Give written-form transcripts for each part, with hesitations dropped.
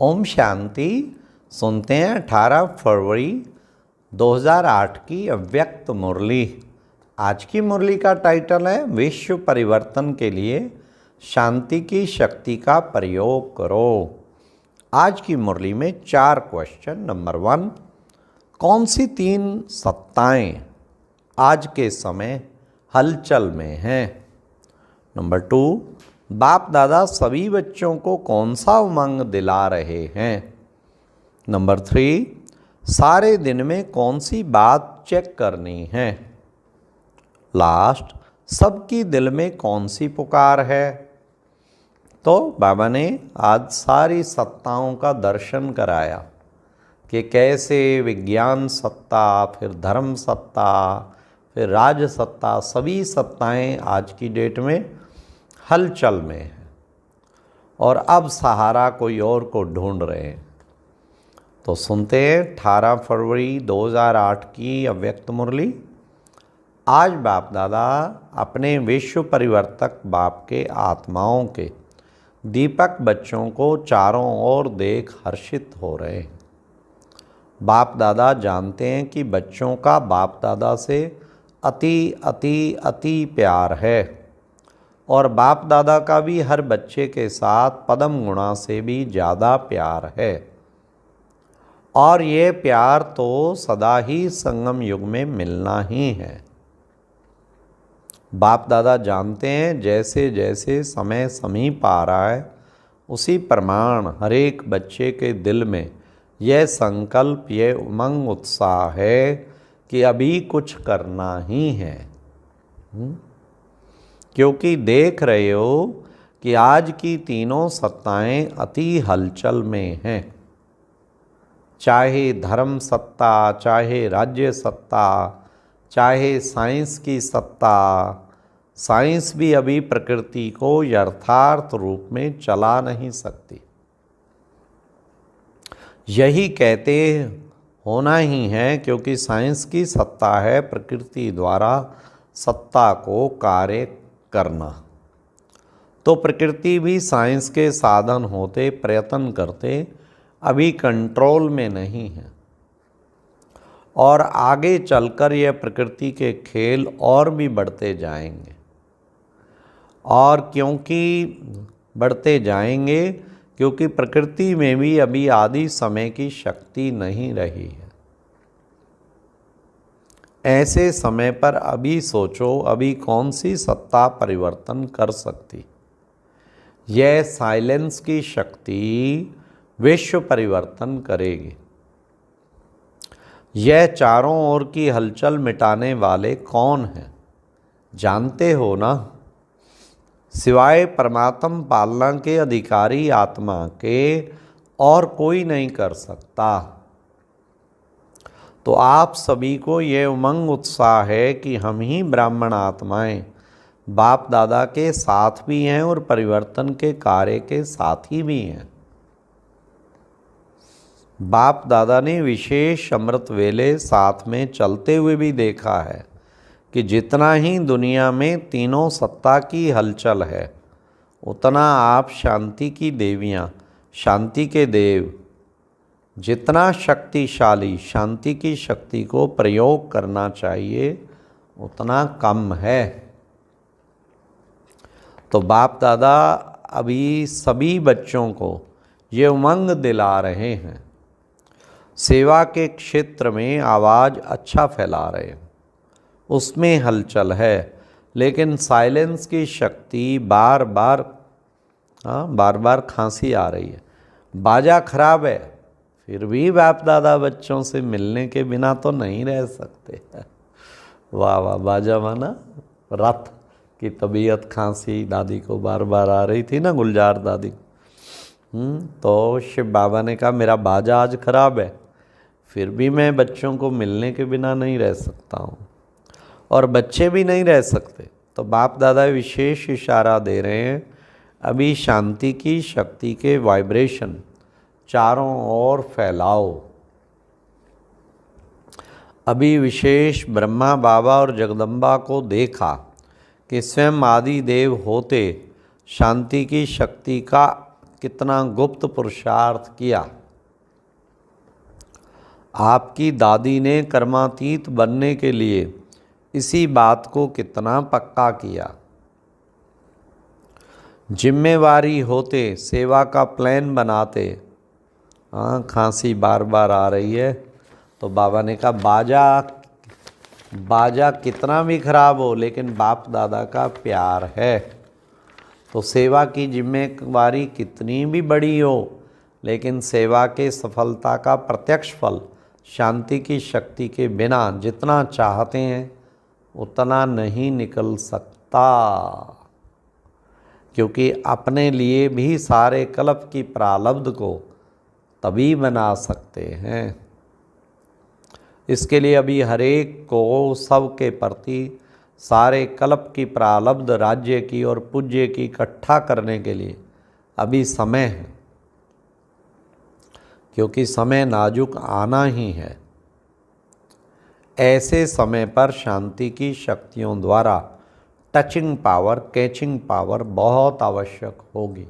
ओम शांति। सुनते हैं 18 फरवरी 2008 की अव्यक्त मुरली। आज की मुरली का टाइटल है विश्व परिवर्तन के लिए शांति की शक्ति का प्रयोग करो। आज की मुरली में 4 क्वेश्चन। नंबर 1, कौन सी 3 सत्ताएं आज के समय हलचल में हैं? नंबर 2, बाप दादा सभी बच्चों को कौन सा उमंग दिला रहे हैं? नंबर 3, सारे दिन में कौन सी बात चेक करनी है? लास्ट, सबकी दिल में कौन सी पुकार है? तो बाबा ने आज सारी सत्ताओं का दर्शन कराया कि कैसे विज्ञान सत्ता, फिर धर्म सत्ता, फिर राज सत्ता, सभी सत्ताएं आज की डेट में हलचल में है और अब सहारा कोई और को ढूंढ रहे हैं। तो सुनते हैं 18 फरवरी 2008 की अव्यक्त मुरली। आज बाप दादा अपने विश्व परिवर्तक बाप के आत्माओं के दीपक बच्चों को चारों ओर देख हर्षित हो रहे हैं। बाप दादा जानते हैं कि बच्चों का बाप दादा से अति अति अति प्यार है और बाप दादा का भी हर बच्चे के साथ पदम गुणा से भी ज़्यादा प्यार है और ये प्यार तो सदा ही संगम युग में मिलना ही है। बाप दादा जानते हैं जैसे जैसे समय समीप आ रहा है उसी प्रमाण हर एक बच्चे के दिल में यह संकल्प, यह उमंग, उत्साह है कि अभी कुछ करना ही है। क्योंकि देख रहे हो कि आज की तीनों सत्ताएं अति हलचल में हैं। चाहे धर्म सत्ता, चाहे राज्य सत्ता, चाहे साइंस की सत्ता, साइंस भी अभी प्रकृति को यथार्थ रूप में चला नहीं सकती। यही कहते होना ही है क्योंकि साइंस की सत्ता है प्रकृति द्वारा सत्ता को कार्य करना। तो प्रकृति भी साइंस के साधन होते प्रयत्न करते अभी कंट्रोल में नहीं है और आगे चलकर यह प्रकृति के खेल और भी बढ़ते जाएंगे। और क्योंकि बढ़ते जाएंगे क्योंकि प्रकृति में भी अभी आदि समय की शक्ति नहीं रही है। ऐसे समय पर अभी सोचो अभी कौन सी सत्ता परिवर्तन कर सकती? यह साइलेंस की शक्ति विश्व परिवर्तन करेगी। यह चारों ओर की हलचल मिटाने वाले कौन हैं? जानते हो ना? सिवाय परमात्म पालना के अधिकारी आत्मा के और कोई नहीं कर सकता। तो आप सभी को ये उमंग उत्साह है कि हम ही ब्राह्मण आत्माएं बाप दादा के साथ भी हैं और परिवर्तन के कार्य के साथी भी हैं। बाप दादा ने विशेष अमृत वेले साथ में चलते हुए भी देखा है कि जितना ही दुनिया में तीनों सत्ता की हलचल है उतना आप शांति की देवियाँ, शांति के देव जितना शक्तिशाली शांति की शक्ति को प्रयोग करना चाहिए उतना कम है। तो बाप दादा अभी सभी बच्चों को ये उमंग दिला रहे हैं। सेवा के क्षेत्र में आवाज़ अच्छा फैला रहे हैं, उसमें हलचल है, लेकिन साइलेंस की शक्ति बार बार खांसी आ रही है। बाजा खराब है फिर भी बाप दादा बच्चों से मिलने के बिना तो नहीं रह सकते। वाह वाह, बाजा माना रथ की तबीयत, खांसी दादी को बार बार आ रही थी ना, गुलजार दादी। तो शिव बाबा ने कहा मेरा बाजा आज खराब है फिर भी मैं बच्चों को मिलने के बिना नहीं रह सकता हूँ और बच्चे भी नहीं रह सकते। तो बाप दादा विशेष इशारा दे रहे हैं अभी शांति की शक्ति के वाइब्रेशन चारों ओर फैलाओ। अभी विशेष ब्रह्मा बाबा और जगदम्बा को देखा कि स्वयं आदि देव होते शांति की शक्ति का कितना गुप्त पुरुषार्थ किया। आपकी दादी ने कर्मातीत बनने के लिए इसी बात को कितना पक्का किया। जिम्मेवारी होते सेवा का प्लान बनाते। हाँ, खांसी बार बार आ रही है तो बाबा ने कहा बाजा कितना भी खराब हो लेकिन बाप दादा का प्यार है, तो सेवा की जिम्मेवारी कितनी भी बड़ी हो लेकिन सेवा के सफलता का प्रत्यक्ष फल शांति की शक्ति के बिना जितना चाहते हैं उतना नहीं निकल सकता, क्योंकि अपने लिए भी सारे कल्प की प्रारब्ध को तभी बना सकते हैं। इसके लिए अभी हरेक को सबके प्रति सारे कल्प की प्रारब्ध राज्य की और पूज्य की इकट्ठा करने के लिए अभी समय है, क्योंकि समय नाजुक आना ही है। ऐसे समय पर शांति की शक्तियों द्वारा टचिंग पावर, कैचिंग पावर बहुत आवश्यक होगी।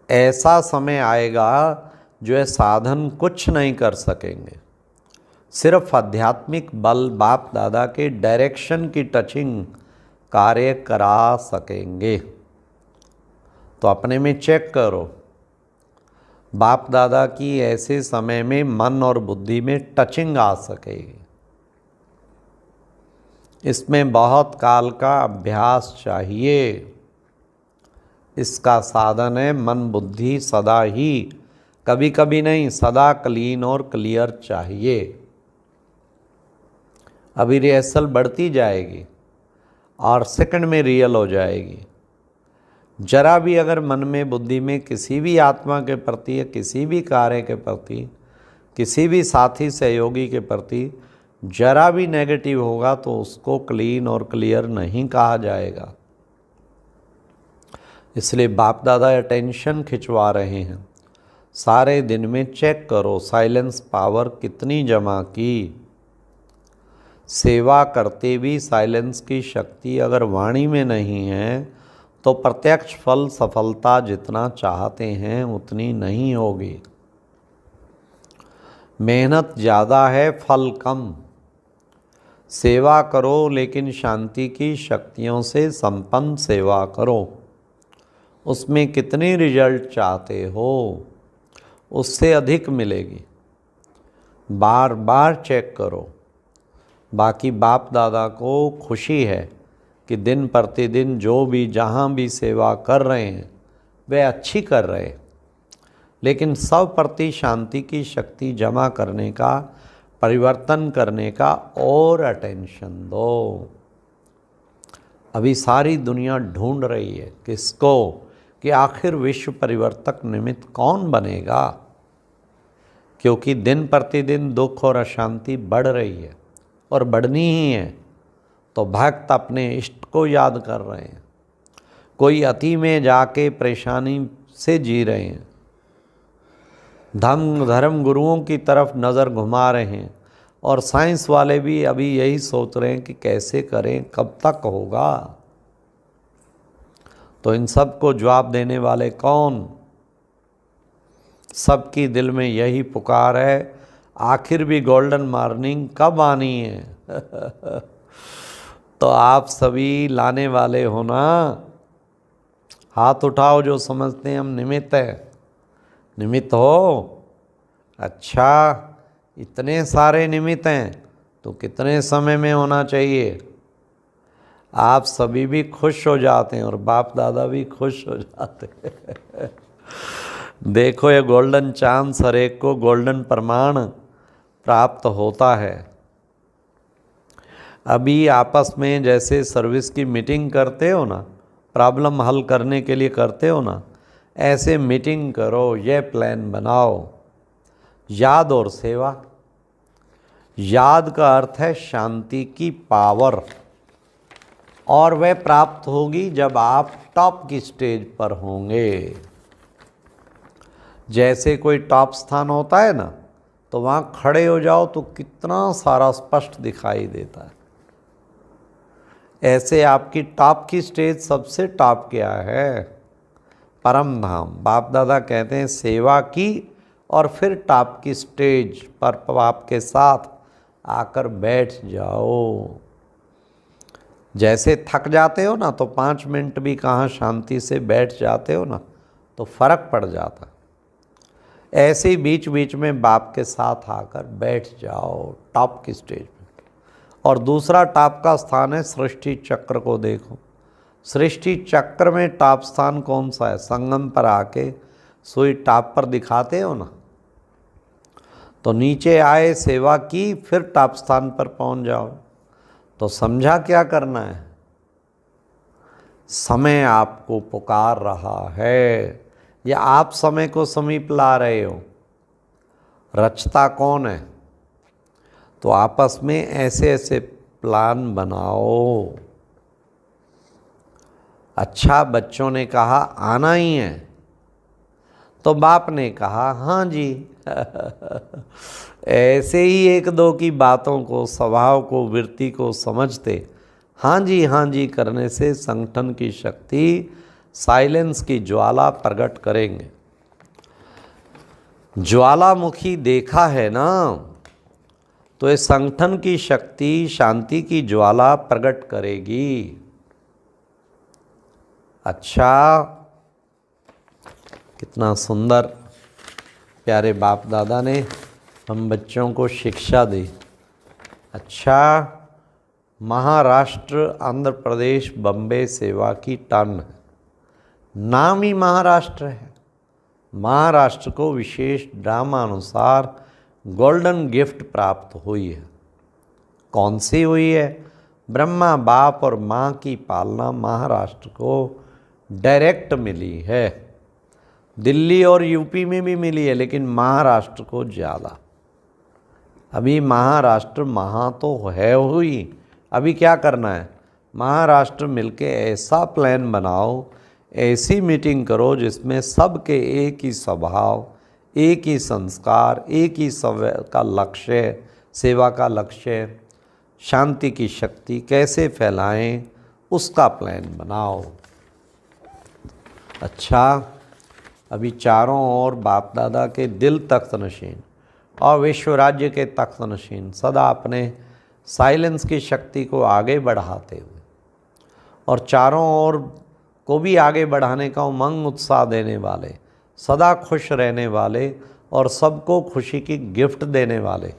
ऐसा समय आएगा जो है साधन कुछ नहीं कर सकेंगे, सिर्फ आध्यात्मिक बल बाप दादा के डायरेक्शन की टचिंग कार्य करा सकेंगे। तो अपने में चेक करो, बाप दादा की ऐसे समय में मन और बुद्धि में टचिंग आ सकेगी। इसमें बहुत काल का अभ्यास चाहिए। इसका साधन है मन बुद्धि सदा ही, कभी कभी नहीं, सदा क्लीन और क्लियर चाहिए। अभी रिहर्सल बढ़ती जाएगी और सेकंड में रियल हो जाएगी। जरा भी अगर मन में बुद्धि में किसी भी आत्मा के प्रति या किसी भी कार्य के प्रति, किसी भी साथी सहयोगी के प्रति जरा भी नेगेटिव होगा तो उसको क्लीन और क्लियर नहीं कहा जाएगा। इसलिए बाप दादा अटेंशन खिंचवा रहे हैं। सारे दिन में चेक करो साइलेंस पावर कितनी जमा की। सेवा करते भी साइलेंस की शक्ति अगर वाणी में नहीं है तो प्रत्यक्ष फल सफलता जितना चाहते हैं उतनी नहीं होगी। मेहनत ज़्यादा है, फल कम। सेवा करो लेकिन शांति की शक्तियों से संपन्न सेवा करो। उसमें कितनी रिजल्ट चाहते हो उससे अधिक मिलेगी। बार बार चेक करो। बाकी बाप दादा को खुशी है कि दिन प्रतिदिन जो भी जहाँ भी सेवा कर रहे हैं वे अच्छी कर रहे हैं, लेकिन सब प्रति शांति की शक्ति जमा करने का, परिवर्तन करने का और अटेंशन दो। अभी सारी दुनिया ढूंढ रही है किसको, कि आखिर विश्व परिवर्तक निमित्त कौन बनेगा, क्योंकि दिन प्रतिदिन दुख और अशांति बढ़ रही है और बढ़नी ही है। तो भक्त अपने इष्ट को याद कर रहे हैं, कोई अति में जाके परेशानी से जी रहे हैं, धर्म गुरुओं की तरफ नज़र घुमा रहे हैं, और साइंस वाले भी अभी यही सोच रहे हैं कि कैसे करें, कब तक होगा। तो इन सब को जवाब देने वाले कौन? सबकी दिल में यही पुकार है, आखिर भी गोल्डन मॉर्निंग कब आनी है। तो आप सभी लाने वाले हो ना? हाथ उठाओ जो समझते हैं हम निमित्त है। निमित्त हो? अच्छा, इतने सारे निमित्त हैं तो कितने समय में होना चाहिए? आप सभी भी खुश हो जाते हैं और बाप दादा भी खुश हो जाते हैं। देखो ये गोल्डन चांस हर एक को गोल्डन प्रमाण प्राप्त होता है। अभी आपस में जैसे सर्विस की मीटिंग करते हो ना, प्रॉब्लम हल करने के लिए करते हो ना, ऐसे मीटिंग करो, ये प्लान बनाओ। याद और सेवा। याद का अर्थ है शांति की पावर, और वह प्राप्त होगी जब आप टॉप की स्टेज पर होंगे। जैसे कोई टॉप स्थान होता है ना, तो वहाँ खड़े हो जाओ तो कितना सारा स्पष्ट दिखाई देता है। ऐसे आपकी टॉप की स्टेज सबसे टॉप क्या है? परम धाम। बाप दादा कहते हैं सेवा की और फिर टॉप की स्टेज पर बाप के साथ आकर बैठ जाओ। जैसे थक जाते हो ना तो 5 मिनट भी कहाँ शांति से बैठ जाते हो ना तो फर्क पड़ जाता। ऐसे ही बीच बीच में बाप के साथ आकर बैठ जाओ टॉप की स्टेज पे। और दूसरा टॉप का स्थान है सृष्टि चक्र को देखो। सृष्टि चक्र में टॉप स्थान कौन सा है? संगम पर आके सुई टॉप पर दिखाते हो ना, तो नीचे आए, सेवा की, फिर टॉप स्थान पर पहुंच जाओ। तो समझा क्या करना है? समय आपको पुकार रहा है या आप समय को समीप ला रहे हो? रचता कौन है? तो आपस में ऐसे ऐसे प्लान बनाओ। अच्छा, बच्चों ने कहा आना ही है, तो बाप ने कहा हाँ जी। ऐसे ही एक दो की बातों को, स्वभाव को, वृत्ति को समझते हाँ जी करने से संगठन की शक्ति, साइलेंस की ज्वाला प्रकट करेंगे। ज्वालामुखी देखा है ना, तो ये संगठन की शक्ति, शांति की ज्वाला प्रकट करेगी। अच्छा, कितना सुंदर प्यारे बाप दादा ने हम बच्चों को शिक्षा दी। अच्छा, महाराष्ट्र, आंध्र प्रदेश, बम्बे सेवा की टर्न है। नाम ही महाराष्ट्र है। महाराष्ट्र को विशेष ड्रामानुसार गोल्डन गिफ्ट प्राप्त हुई है। कौन सी हुई है? ब्रह्मा बाप और माँ की पालना महाराष्ट्र को डायरेक्ट मिली है। दिल्ली और यूपी में भी मिली है, लेकिन महाराष्ट्र को ज़्यादा। अभी महाराष्ट्र महा तो है हुई, अभी क्या करना है? महाराष्ट्र मिलके ऐसा प्लान बनाओ, ऐसी मीटिंग करो जिसमें सबके एक ही स्वभाव, एक ही संस्कार, एक ही का लक्ष्य, सेवा का लक्ष्य, शांति की शक्ति कैसे फैलाएं, उसका प्लान बनाओ। अच्छा, अभी चारों ओर बाप दादा के दिल तख्त नशीन और विश्व राज्य के तख्त नशीन सदा अपने साइलेंस की शक्ति को आगे बढ़ाते हुए और चारों ओर को भी आगे बढ़ाने का उमंग उत्साह देने वाले, सदा खुश रहने वाले और सबको खुशी की गिफ्ट देने वाले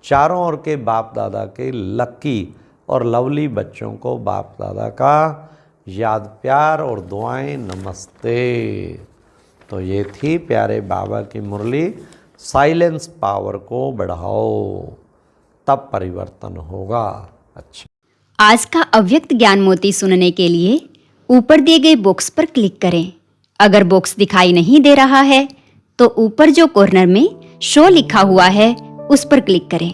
चारों ओर के बाप दादा के लक्की और लवली बच्चों को बाप दादा का याद, प्यार और दुआएं, नमस्ते। तो ये थी प्यारे बाबा की मुरली, साइलेंस पावर को बढ़ाओ, तब परिवर्तन होगा। अच्छा, आज का अव्यक्त ज्ञान मोती सुनने के लिए ऊपर दिए गए बॉक्स पर क्लिक करें। अगर बॉक्स दिखाई नहीं दे रहा है तो ऊपर जो कॉर्नर में शो लिखा हुआ है उस पर क्लिक करें।